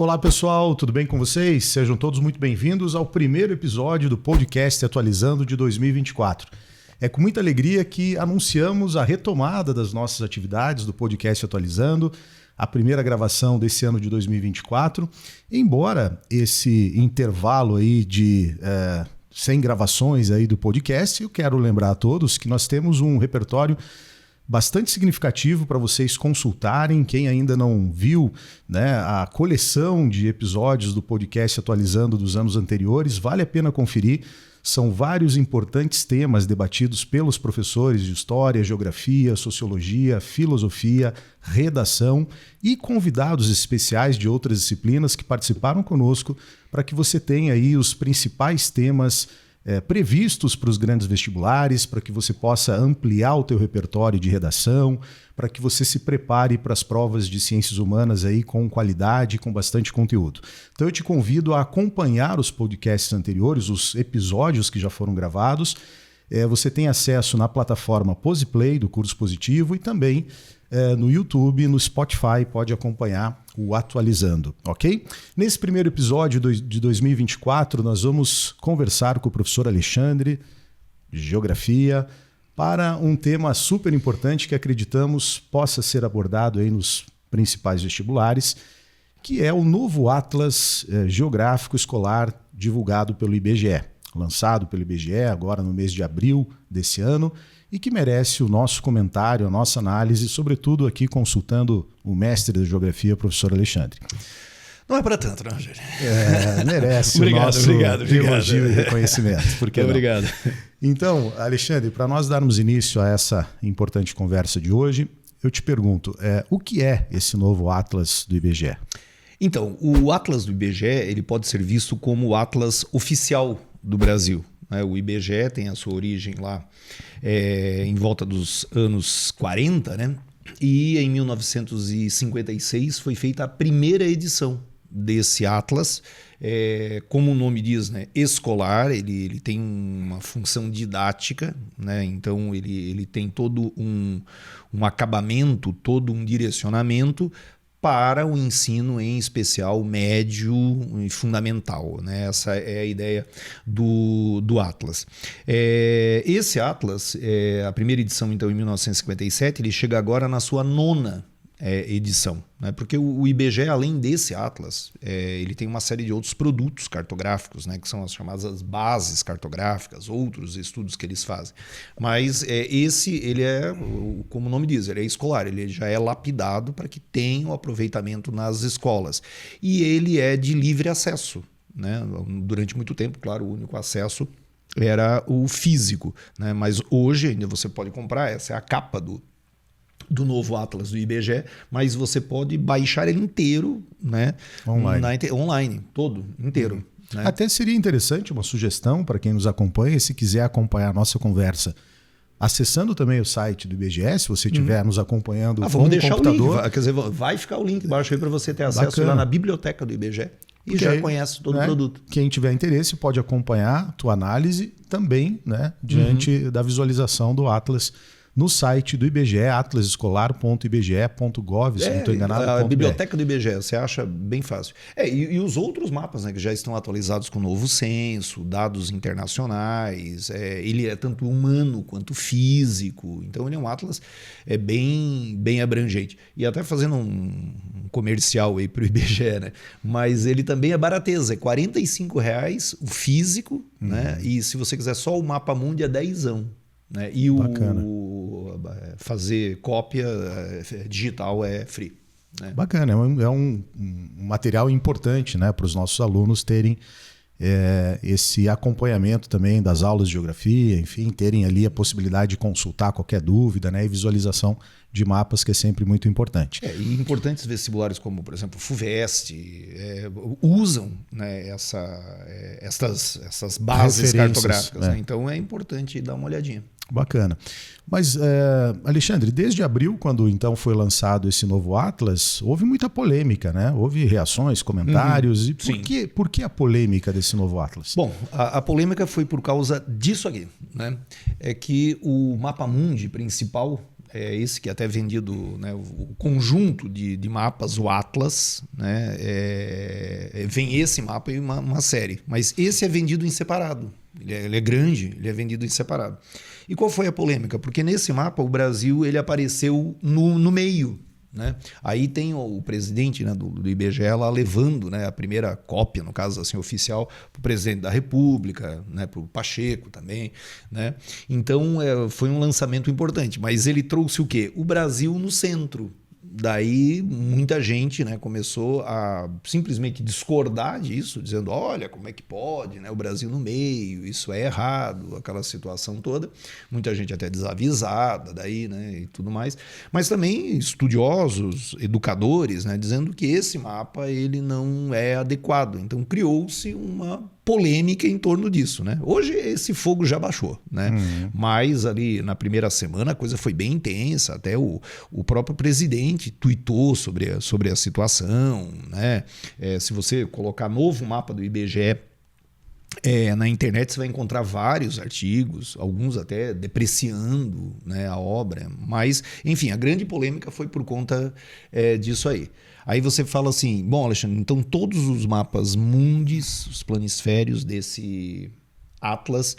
Olá pessoal, tudo bem com vocês? Sejam todos muito bem-vindos ao primeiro episódio do podcast Atualizando de 2024. É com muita alegria que anunciamos a retomada das nossas atividades do podcast Atualizando, a primeira gravação desse ano de 2024, embora esse intervalo aí de 100 gravações aí do podcast, eu quero lembrar a todos que nós temos um repertório bastante significativo para vocês consultarem. Quem ainda não viu, né, a coleção de episódios do podcast Atualizando dos anos anteriores, vale a pena conferir. São vários importantes temas debatidos pelos professores de História, Geografia, Sociologia, Filosofia, Redação e convidados especiais de outras disciplinas que participaram conosco para que você tenha aí os principais temas previstos para os grandes vestibulares, para que você possa ampliar o teu repertório de redação, para que você se prepare para as provas de ciências humanas aí com qualidade, com bastante conteúdo. Então eu te convido a acompanhar os podcasts anteriores, os episódios que já foram gravados. Você tem acesso na plataforma Posiplay do Curso Positivo e também no YouTube, no Spotify, pode acompanhar o Atualizando, ok? Nesse primeiro episódio de 2024, nós vamos conversar com o professor Alexandre, de Geografia, para um tema super importante que acreditamos possa ser abordado aí nos principais vestibulares, que é o novo Atlas Geográfico Escolar divulgado pelo IBGE, lançado pelo IBGE agora no mês de abril desse ano, e que merece o nosso comentário, a nossa análise, sobretudo aqui consultando o mestre da Geografia, o professor Alexandre. Não é para tanto, não, gente. Merece obrigado, o nosso elogio e reconhecimento. Por que não? Obrigado. Então, Alexandre, para nós darmos início a essa importante conversa de hoje, eu te pergunto, o que é esse novo Atlas do IBGE? Então, o Atlas do IBGE ele pode ser visto como o Atlas oficial do Brasil. O IBGE tem a sua origem lá em volta dos anos 40, né? E em 1956 foi feita a primeira edição desse Atlas. Como o nome diz, né? Escolar, ele tem uma função didática, né? Então ele tem todo um acabamento, todo um direcionamento para o ensino, em especial médio e fundamental, né? Essa é a ideia do Atlas. Esse Atlas, a primeira edição então em 1957, ele chega agora na sua 9ª edição, né? Porque o IBGE, além desse Atlas, ele tem uma série de outros produtos cartográficos, né? Que são as chamadas bases cartográficas, outros estudos que eles fazem. Mas esse, ele como o nome diz, ele é escolar, ele já é lapidado para que tenha o aproveitamento nas escolas. E ele é de livre acesso, né? Durante muito tempo, claro, o único acesso era o físico, né? Mas hoje ainda você pode comprar, essa é a capa do novo Atlas do IBGE, mas você pode baixar ele inteiro, né? Online, todo, inteiro. Né? Até seria interessante uma sugestão para quem nos acompanha, se quiser acompanhar a nossa conversa, acessando também o site do IBGE, se você estiver nos acompanhando vamos deixar computador. O link, quer dizer, vai ficar o link embaixo aí para você ter acesso lá na biblioteca do IBGE e já conhece todo o produto. Quem tiver interesse pode acompanhar a tua análise também, né, diante da visualização do Atlas no site do IBGE, atlasescolar.ibge.gov, se não estou enganado. A biblioteca do IBGE, você acha bem fácil. E os outros mapas, né, que já estão atualizados com o novo censo, dados internacionais, ele é tanto humano quanto físico, então ele é um Atlas bem abrangente. E até fazendo um comercial aí para o IBGE, né? Mas ele também é barateza, é R$ 45,00 o físico, né? E se você quiser só o mapa mundi é 10. Né? E fazer cópia digital é free. Né? Bacana, é um material importante, né, para os nossos alunos terem esse acompanhamento também das aulas de geografia, enfim, terem ali a possibilidade de consultar qualquer dúvida, né, e visualização de mapas, que é sempre muito importante. E importantes vestibulares como, por exemplo, o FUVEST, usam, né, essas bases cartográficas. Né? Então é importante dar uma olhadinha. Bacana. Mas, Alexandre, desde abril, quando então foi lançado esse novo Atlas, houve muita polêmica, né? Houve reações, comentários. E por que a polêmica desse novo Atlas? Bom, a polêmica foi por causa disso aqui, né? É que o mapa mundi principal é esse que é até vendido, né, o conjunto de mapas, o Atlas, né, vem esse mapa e uma série, mas esse é vendido em separado, ele é grande, ele é vendido em separado. E qual foi a polêmica? Porque nesse mapa o Brasil ele apareceu no meio. Né? Aí tem o presidente, né, do IBGE lá levando, né, a primeira cópia, no caso assim, oficial, para o presidente da República, né, para o Pacheco também. Né? Então foi um lançamento importante, mas ele trouxe o quê? O Brasil no centro. Daí muita gente, né, começou a simplesmente discordar disso, dizendo, olha, como é que pode, né, o Brasil no meio, isso é errado, aquela situação toda. Muita gente até desavisada daí, né, e tudo mais. Mas também estudiosos, educadores, né, dizendo que esse mapa ele não é adequado. Então criou-se uma polêmica em torno disso, né? Hoje esse fogo já baixou, né? Mas ali na primeira semana a coisa foi bem intensa, até o próprio presidente tuitou sobre a situação, né? Se você colocar novo mapa do IBGE na internet, você vai encontrar vários artigos, alguns até depreciando, né, a obra, mas enfim, a grande polêmica foi por conta disso aí. Aí você fala assim, bom, Alexandre, então todos os mapas mundis, os planisférios desse Atlas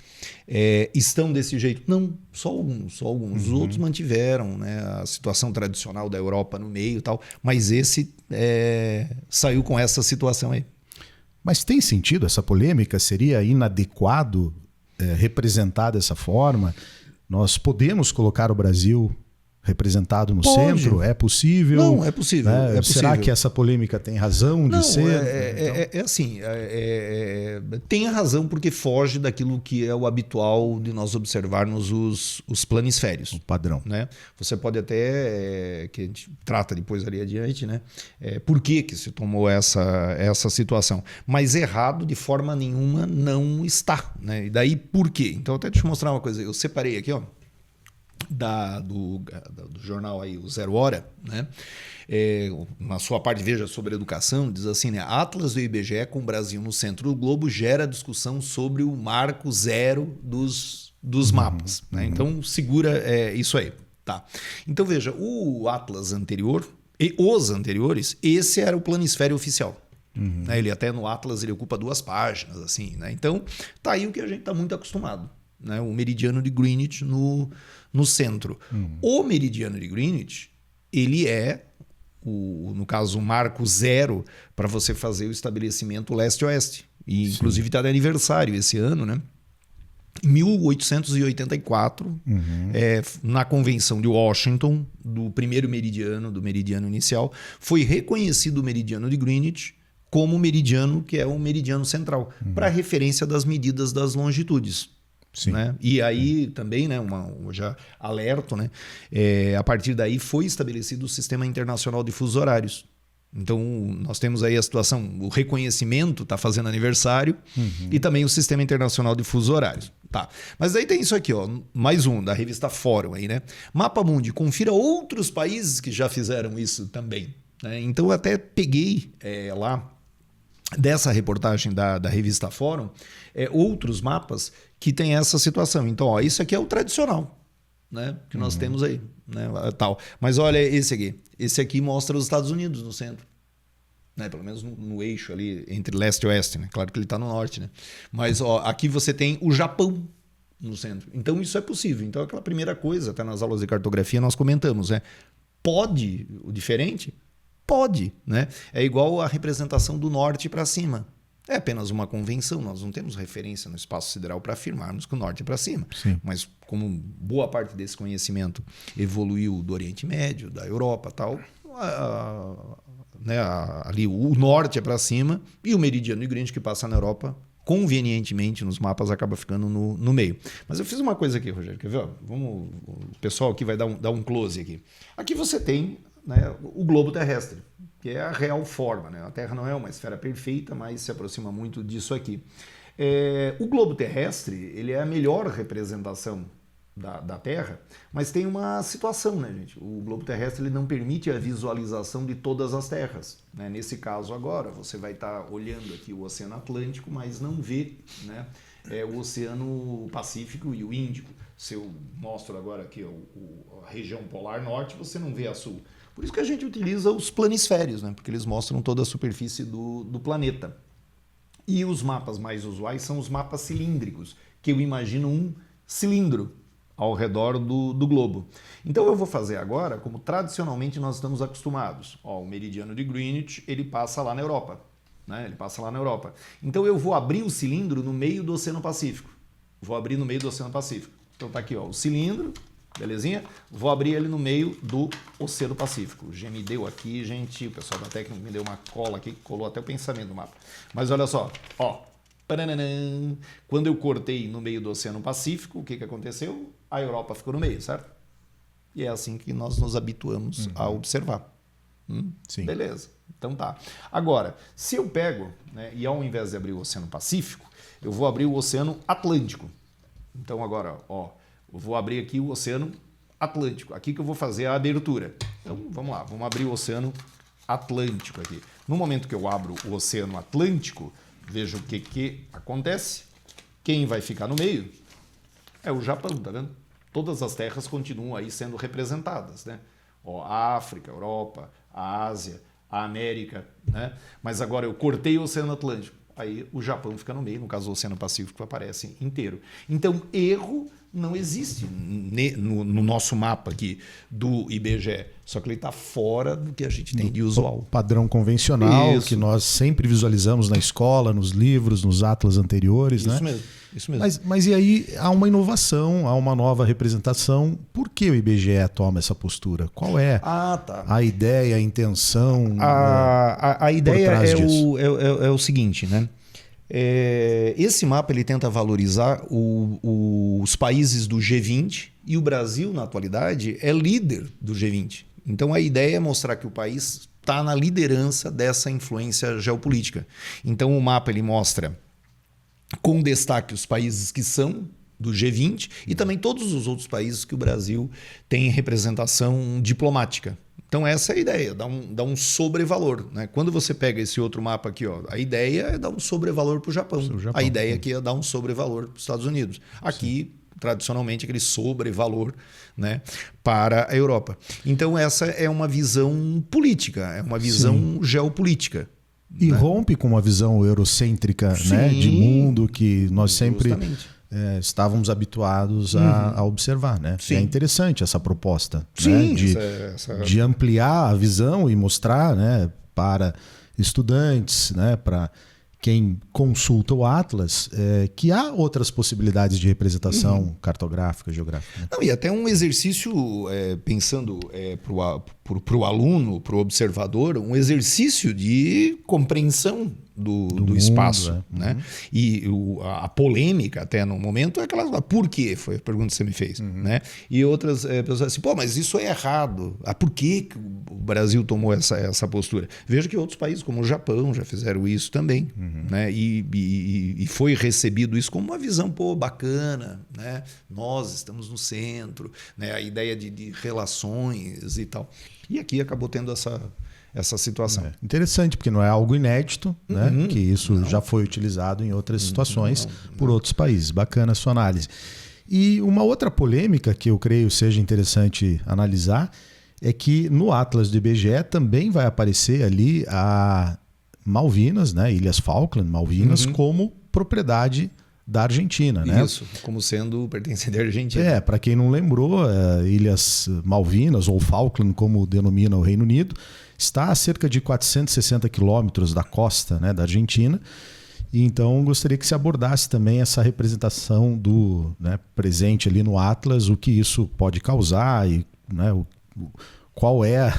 estão desse jeito? Não, só alguns. Os outros mantiveram, né, a situação tradicional da Europa no meio e tal, mas esse saiu com essa situação aí. Mas tem sentido essa polêmica? Seria inadequado representar dessa forma? Nós podemos colocar o Brasil representado no centro? É possível? Não, é possível. Né? Será que essa polêmica tem razão de ser? Assim, tem a razão porque foge daquilo que é o habitual de nós observarmos os planisférios. O padrão. Né? Você pode até, que a gente trata depois ali adiante, né? Por que se tomou essa situação. Mas errado de forma nenhuma não está. Né? E daí por quê? Então até deixa eu mostrar uma coisa. Eu separei aqui, ó. Do jornal aí, o Zero Hora, né? Na sua parte, veja, sobre educação, diz assim, né? Atlas do IBGE com o Brasil no centro do globo gera discussão sobre o marco zero dos mapas. Né? Então, segura isso aí. Tá. Então, veja, o Atlas anterior e os anteriores, esse era o planisfério oficial. Né? Ele até no Atlas ele ocupa 2 páginas, assim, né? Então, tá aí o que a gente está muito acostumado. Né? O meridiano de Greenwich no centro. O meridiano de Greenwich, ele no caso, o marco zero para você fazer o estabelecimento leste-oeste. E, inclusive, está de aniversário esse ano, né? Em 1884, na Convenção de Washington, do primeiro meridiano, do meridiano inicial, foi reconhecido o meridiano de Greenwich como meridiano que é o meridiano central, para referência das medidas das longitudes. Né? E aí também, né, já alerto, né, a partir daí foi estabelecido o Sistema Internacional de Fusos Horários. Então nós temos aí a situação, o reconhecimento está fazendo aniversário e também o Sistema Internacional de Fusos Horários. Tá. Mas daí tem isso aqui, ó, mais um da revista Fórum aí, né? Mapa Mundi, confira outros países que já fizeram isso também. Né? Então eu até peguei lá dessa reportagem da revista Fórum outros mapas que tem essa situação. Então, ó, isso aqui é o tradicional, né, que nós temos aí, né, tal. Mas olha esse aqui. Esse aqui mostra os Estados Unidos no centro, né, pelo menos no eixo ali entre leste e oeste, né? Claro que ele está no norte, né? Mas ó, aqui você tem o Japão no centro. Então isso é possível. Então aquela primeira coisa, até nas aulas de cartografia nós comentamos, né? Pode o diferente? Pode, né? É igual a representação do norte para cima. É apenas uma convenção, nós não temos referência no espaço sideral para afirmarmos que o norte é para cima. Sim. Mas como boa parte desse conhecimento evoluiu do Oriente Médio, da Europa e tal, ali o norte é para cima e o meridiano de Greenwich que passa na Europa, convenientemente nos mapas, acaba ficando no meio. Mas eu fiz uma coisa aqui, Rogério, quer ver? O pessoal aqui vai dar um close aqui. Aqui você tem, né, o globo terrestre, que é a real forma. Né? A Terra não é uma esfera perfeita, mas se aproxima muito disso aqui. O globo terrestre ele é a melhor representação da Terra, mas tem uma situação, né, gente? O globo terrestre ele não permite a visualização de todas as terras. Né? Nesse caso agora, você vai estar olhando aqui o Oceano Atlântico, mas não vê, né, é o Oceano Pacífico e o Índico. Se eu mostro agora aqui a região polar norte, você não vê a sul. Por isso que a gente utiliza os planisférios, né? Porque eles mostram toda a superfície do planeta. E os mapas mais usuais são os mapas cilíndricos, que eu imagino um cilindro ao redor do globo. Então eu vou fazer agora como tradicionalmente nós estamos acostumados. O meridiano de Greenwich, ele passa lá na Europa. Né? Ele passa lá na Europa. Então eu vou abrir o cilindro no meio do Oceano Pacífico. Vou abrir no meio do Oceano Pacífico. Então tá aqui, o cilindro, belezinha? Vou abrir ele no meio do Oceano Pacífico. O G me deu aqui, gente, o pessoal da técnica me deu uma cola aqui, que colou até o pensamento do mapa. Mas olha só, quando eu cortei no meio do Oceano Pacífico, o que aconteceu? A Europa ficou no meio, certo? E é assim que nós nos habituamos a observar. Sim. Beleza, então tá. Agora, se eu pego, né, e ao invés de abrir o Oceano Pacífico, eu vou abrir o Oceano Atlântico. Então agora, eu vou abrir aqui o Oceano Atlântico. Aqui que eu vou fazer a abertura. Então vamos lá, vamos abrir o Oceano Atlântico aqui. No momento que eu abro o Oceano Atlântico, veja o que acontece. Quem vai ficar no meio é o Japão, tá vendo? Todas as terras continuam aí sendo representadas, né? A África, a Europa, a Ásia, a América, né? Mas agora eu cortei o Oceano Atlântico. Aí o Japão fica no meio, no caso o Oceano Pacífico aparece inteiro. Então, erro não existe no nosso mapa aqui do IBGE, só que ele está fora do que a gente tem de usual. O padrão convencional. Isso. Que nós sempre visualizamos na escola, nos livros, nos atlas anteriores. Isso né? mesmo, isso mesmo. Mas e aí há uma inovação, há uma nova representação. Por que o IBGE toma essa postura? Qual é a ideia, a intenção? A ideia trás é disso? é o seguinte, né? Esse mapa ele tenta valorizar os países do G20 e o Brasil, na atualidade, é líder do G20. Então a ideia é mostrar que o país está na liderança dessa influência geopolítica. Então o mapa ele mostra com destaque os países que são do G20 e também todos os outros países que o Brasil tem representação diplomática. Então essa é a ideia, dá um sobrevalor. Né? Quando você pega esse outro mapa aqui, a ideia é dar um sobrevalor para o Japão. A ideia aqui é dar um sobrevalor para os Estados Unidos. Aqui, tradicionalmente, aquele sobrevalor, né, para a Europa. Então essa é uma visão política, é uma visão geopolítica. E rompe com uma visão eurocêntrica, né, de mundo que nós sempre estávamos habituados a observar. Né? É interessante essa proposta, né, de ampliar a visão e mostrar, né, para estudantes, né, para quem consulta o Atlas, que há outras possibilidades de representação cartográfica, geográfica. Né? Não, e até um exercício, pensando para o aluno, para o observador, um exercício de compreensão do espaço. Né? E a polêmica até no momento é aquela... Por quê? Foi a pergunta que você me fez. Né? E outras pessoas assim, mas isso é errado. Por que o Brasil tomou essa postura? Veja que outros países, como o Japão, já fizeram isso também. Né? E foi recebido isso como uma visão bacana. Né? Nós estamos no centro. Né? A ideia de relações e tal. E aqui acabou tendo essa situação. Interessante, porque não é algo inédito, né? Que isso já foi utilizado em outras situações por outros países. Bacana a sua análise. E uma outra polêmica que eu creio seja interessante analisar é que no Atlas do IBGE também vai aparecer ali a Malvinas, né? Ilhas Falkland, Malvinas, como propriedade da Argentina. Né? Isso, como sendo pertencente à Argentina. Para quem não lembrou, Ilhas Malvinas, ou Falkland, como denomina o Reino Unido, está a cerca de 460 quilômetros da costa, né, da Argentina. E então gostaria que se abordasse também essa representação do, né, presente ali no Atlas, o que isso pode causar e, né, qual é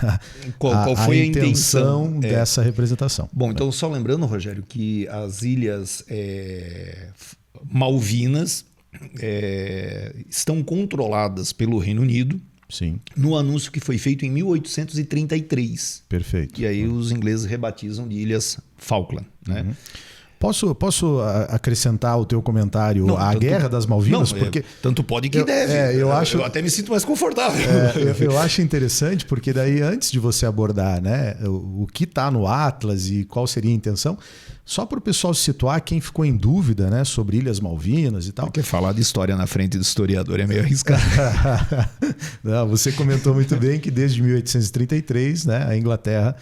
qual foi a intenção dessa representação. Bom, então só lembrando, Rogério, que as Ilhas Malvinas estão controladas pelo Reino Unido. Sim. No anúncio que foi feito em 1833. Perfeito. E aí os ingleses rebatizam de Ilhas Falkland. Né? Posso acrescentar o teu comentário à Guerra das Malvinas? Não, porque tanto pode que deve. Eu até me sinto mais confortável. Eu acho interessante, porque daí antes de você abordar, né, o que está no Atlas e qual seria a intenção, Só para o pessoal se situar, quem ficou em dúvida, né, sobre Ilhas Malvinas e tal. Porque falar de história na frente do historiador é meio arriscado. Não, você comentou muito bem que desde 1833, né, a Inglaterra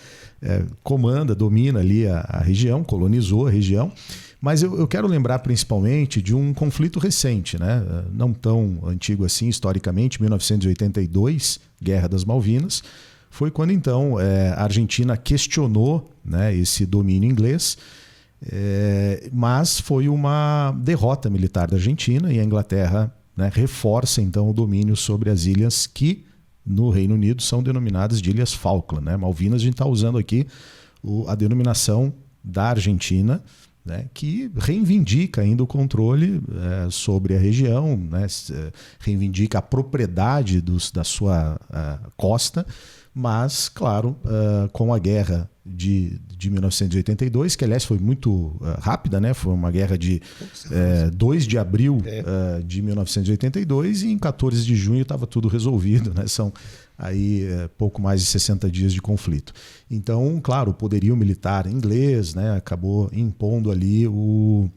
domina ali a região, colonizou a região. Mas eu quero lembrar principalmente de um conflito recente, né? Não tão antigo assim historicamente, 1982, Guerra das Malvinas. Foi quando então a Argentina questionou, né, esse domínio inglês, mas foi uma derrota militar da Argentina e a Inglaterra, né, reforça então o domínio sobre as ilhas que no Reino Unido são denominadas de Ilhas Falkland, né? Malvinas a gente está usando aqui a denominação da Argentina, né, que reivindica ainda o controle sobre a região, né, reivindica a propriedade da sua costa, mas, claro, com a guerra de 1982, que aliás foi muito rápida, né, foi uma guerra de 2 de abril de 1982 e em 14 de junho estava tudo resolvido, né, são aí pouco mais de 60 dias de conflito. Então, claro, o poderio militar inglês, né, acabou impondo ali o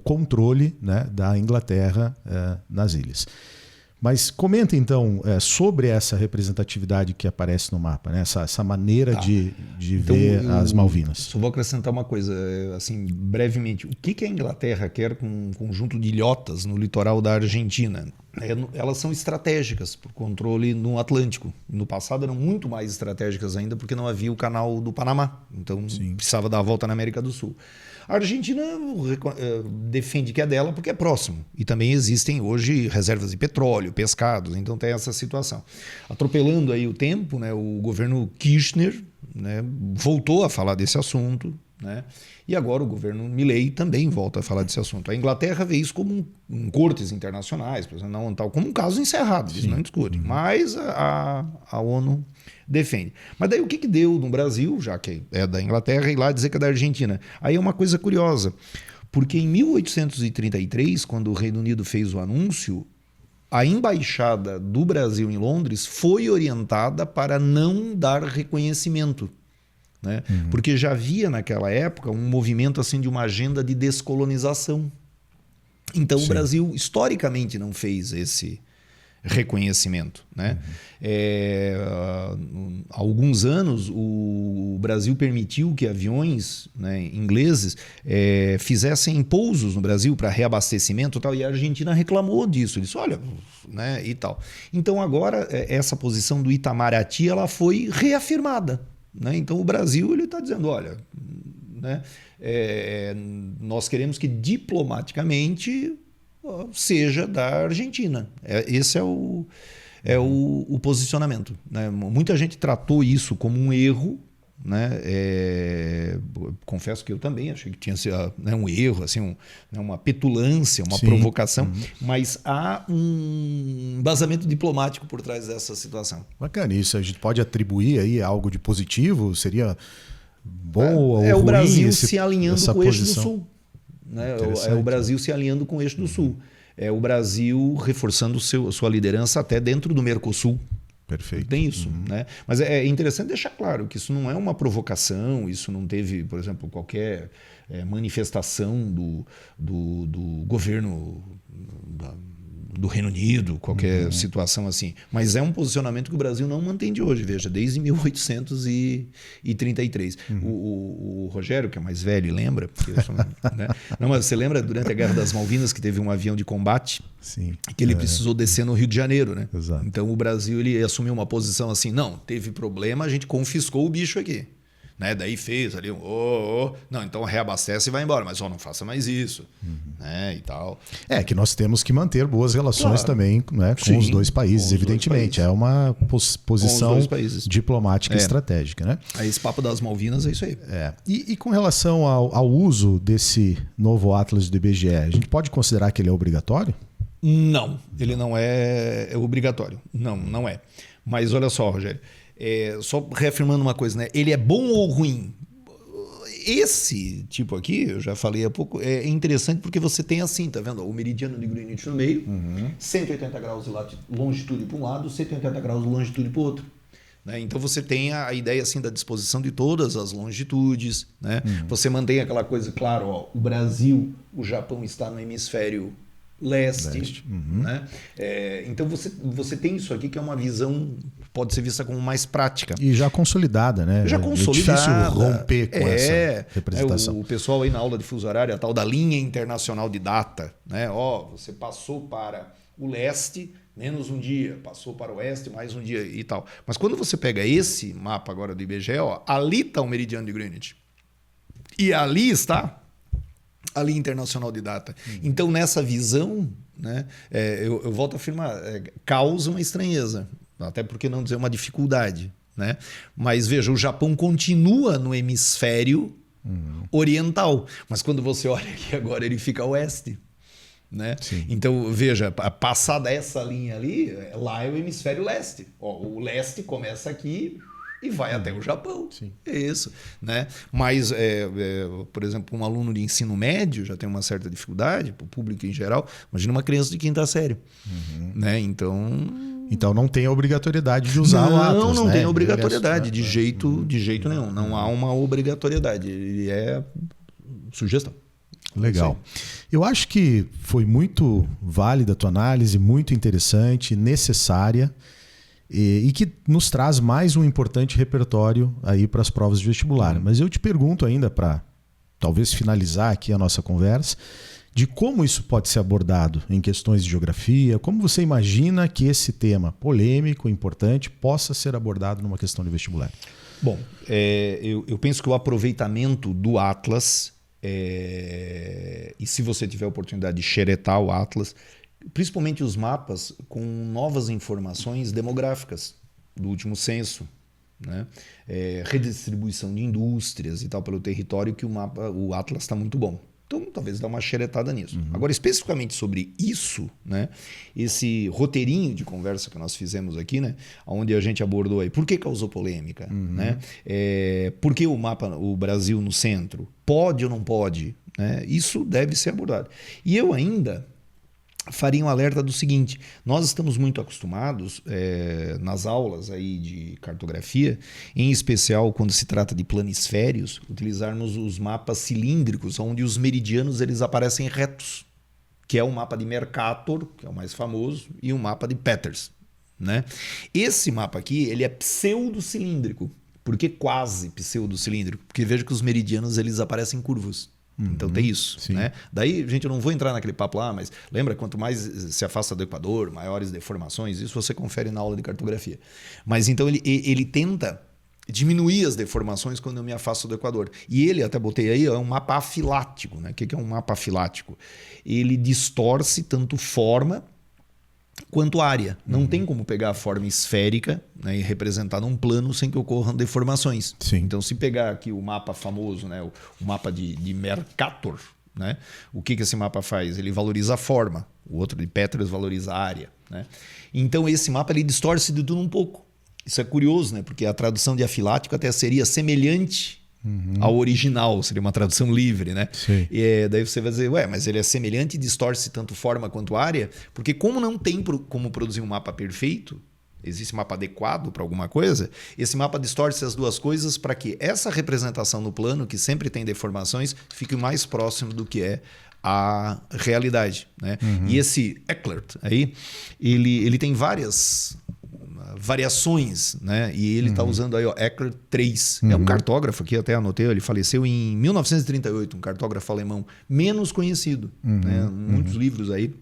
controle, né, da Inglaterra nas ilhas. Mas comenta então sobre essa representatividade que aparece no mapa, né? Essa maneira de então, ver as Malvinas. Só vou acrescentar uma coisa, assim, brevemente. O que a Inglaterra quer com um conjunto de ilhotas no litoral da Argentina? Elas são estratégicas para o controle no Atlântico. No passado eram muito mais estratégicas ainda porque não havia o canal do Panamá. Então precisava dar a volta na América do Sul. A Argentina defende que é dela porque é próximo. E também existem hoje reservas de petróleo, pescados, então tem essa situação. Atropelando aí o tempo, né, o governo Kirchner, né, voltou a falar desse assunto, né, e agora o governo Milei também volta a falar desse assunto. A Inglaterra vê isso como em cortes internacionais, por exemplo, não, tal, como um caso encerrado, eles não discutem. Mas a ONU defende. Mas daí o que deu no Brasil, já que é da Inglaterra, ir lá dizer que é da Argentina? Aí é uma coisa curiosa, porque em 1833, quando o Reino Unido fez o anúncio, a embaixada do Brasil em Londres foi orientada para não dar reconhecimento, né? Porque já havia naquela época um movimento assim de uma agenda de descolonização. Então o Brasil historicamente não fez esse reconhecimento, né? Há alguns anos o Brasil permitiu que aviões, né, ingleses fizessem pousos no Brasil para reabastecimento e tal, e a Argentina reclamou disso, disse, olha, né, e tal. Então agora essa posição do Itamaraty ela foi reafirmada, né? Então o Brasil ele está dizendo, olha, né, nós queremos que diplomaticamente seja da Argentina. Esse é o posicionamento, né? Muita gente tratou isso como um erro, né? Confesso que eu também achei que tinha sido, né, um erro, assim, uma petulância, uma provocação, mas há um embasamento diplomático por trás dessa situação. Bacana, isso a gente pode atribuir aí algo de positivo? Seria bom ou ruim? O Brasil se alinhando com o eixo do posição? Sul. Né? É o Brasil se alinhando com o eixo do Sul. É o Brasil reforçando sua liderança até dentro do Mercosul. Perfeito. Tem isso, né? Mas é interessante deixar claro que isso não é uma provocação, isso não teve, por exemplo, qualquer manifestação do governo do Reino Unido, qualquer situação assim. Mas é um posicionamento que o Brasil não mantém de hoje, veja, desde 1833. O Rogério, que é mais velho, lembra? Né? Não, mas você lembra durante a Guerra das Malvinas que teve um avião de combate? Sim. Que ele precisou descer no Rio de Janeiro, né? Exato. Então o Brasil ele assumiu uma posição assim, não, teve problema, a gente confiscou o bicho aqui. Né? Daí fez ali não, então reabastece e vai embora, mas não faça mais isso, né? E tal. Que nós temos que manter boas relações também, né, com os dois países, evidentemente. É uma posição diplomática estratégica, né? Aí esse papo das Malvinas é isso aí. E com relação ao uso desse novo Atlas do IBGE, a gente pode considerar que ele é obrigatório? Não, ele não é obrigatório. Não é. Mas olha só, Rogério, só reafirmando uma coisa, né? Ele é bom ou ruim? Esse tipo aqui, eu já falei há pouco, é interessante porque você tem assim, tá vendo? O meridiano de Greenwich no meio, 180 graus de longitude para um lado, 180 graus de longitude para o outro. né? Então você tem a ideia assim da disposição de todas as longitudes, né? Você mantém aquela coisa, claro, ó, o Brasil, o Japão está no hemisfério leste. Né? Então você tem isso aqui que é uma visão, pode ser vista como mais prática. E já consolidada, né? Já consolidada. É difícil romper com essa representação. O pessoal aí na aula de fuso horário, a tal da linha internacional de data, né? Ó, você passou para o leste, menos um dia, passou para o oeste, mais um dia e tal. Mas quando você pega esse mapa agora do IBGE, ó, ali está o meridiano de Greenwich. E ali está a linha internacional de data. Então, nessa visão, né, eu volto a afirmar, causa uma estranheza, até porque não dizer uma dificuldade. Né? Mas veja, o Japão continua no hemisfério oriental, mas quando você olha aqui agora, ele fica a oeste. Né? Então, veja, passada essa linha ali, lá é o hemisfério leste. Ó, o leste começa aqui e vai até o Japão. Sim. É isso. Né? Mas, por exemplo, um aluno de ensino médio já tem uma certa dificuldade, para o público em geral. Imagina uma criança de quinta série. Né? Então não tem a obrigatoriedade de usar o Atlas. Não né? tem obrigatoriedade, de jeito nenhum. Não há uma obrigatoriedade. Ele é sugestão. Legal. Eu acho que foi muito válida a tua análise, muito interessante, necessária e que nos traz mais um importante repertório aí para as provas de vestibular. Mas eu te pergunto ainda para talvez finalizar aqui a nossa conversa, de como isso pode ser abordado em questões de geografia, como você imagina que esse tema polêmico, importante, possa ser abordado numa questão de vestibular? Bom, eu penso que o aproveitamento do Atlas, e se você tiver a oportunidade de xeretar o Atlas, principalmente os mapas com novas informações demográficas do último censo, né? Redistribuição de indústrias e tal pelo território, que o Atlas está muito bom. Então, talvez dá uma xeretada nisso. Agora, especificamente sobre isso, né? Esse roteirinho de conversa que nós fizemos aqui, né? Onde a gente abordou aí, por que causou polêmica? Né? Por que o Brasil no centro? Pode ou não pode? Né? Isso deve ser abordado. E eu ainda faria um alerta do seguinte: nós estamos muito acostumados nas aulas aí de cartografia, em especial quando se trata de planisférios, utilizarmos os mapas cilíndricos, onde os meridianos eles aparecem retos, que é o mapa de Mercator, que é o mais famoso, e o mapa de Peters. Né? Esse mapa aqui ele é pseudo-cilíndrico. Por que quase pseudo-cilíndrico? Porque veja que os meridianos eles aparecem curvos. Então tem isso. Né? Daí, gente, eu não vou entrar naquele papo lá, mas lembra, quanto mais se afasta do Equador, maiores deformações, isso você confere na aula de cartografia. Mas então ele tenta diminuir as deformações quando eu me afasto do Equador. E ele, até botei aí, é um mapa afilático. Né? O que é um mapa afilático? Ele distorce tanto forma quanto área. Não tem como pegar a forma esférica, né, e representar num plano sem que ocorram deformações. Sim. Então, se pegar aqui o mapa famoso, né, o mapa de Mercator, né, o que esse mapa faz? Ele valoriza a forma. O outro de Peters valoriza a área. Né? Então, esse mapa ele distorce de tudo um pouco. Isso é curioso, né, porque a tradução de afilático até seria semelhante ao original, seria uma tradução livre, né? E daí você vai dizer, mas ele é semelhante e distorce tanto forma quanto área, porque como não tem como produzir um mapa perfeito, existe um mapa adequado para alguma coisa, esse mapa distorce as duas coisas para que essa representação no plano, que sempre tem deformações, fique mais próximo do que é a realidade. Né? E esse Eckert aí, ele tem várias variações, né? E ele está usando aí, ó, Eckert 3. É um cartógrafo que até anotei, ele faleceu em 1938, um cartógrafo alemão menos conhecido. Né? Muitos livros aí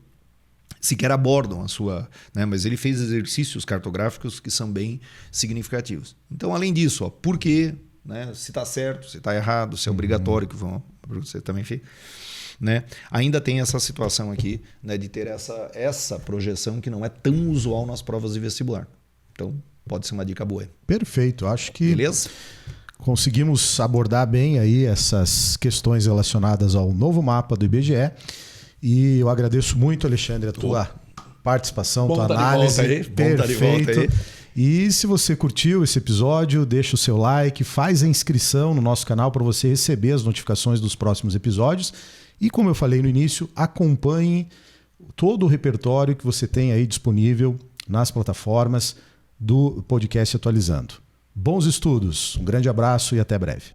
sequer abordam a sua... Né? Mas ele fez exercícios cartográficos que são bem significativos. Então, além disso, ó, por quê? Né? Se está certo, se está errado, se é obrigatório, que você também fez. Né? Ainda tem essa situação aqui, né, de ter essa projeção que não é tão usual nas provas de vestibular. Então, pode ser uma dica boa. Perfeito. Acho que beleza? Conseguimos abordar bem aí essas questões relacionadas ao novo mapa do IBGE. E eu agradeço muito, Alexandre, a tua participação, tua análise. Perfeito. E se você curtiu esse episódio, deixa o seu like, faz a inscrição no nosso canal para você receber as notificações dos próximos episódios. E como eu falei no início, acompanhe todo o repertório que você tem aí disponível nas plataformas. do podcast Atualizando. Bons estudos, um grande abraço e até breve.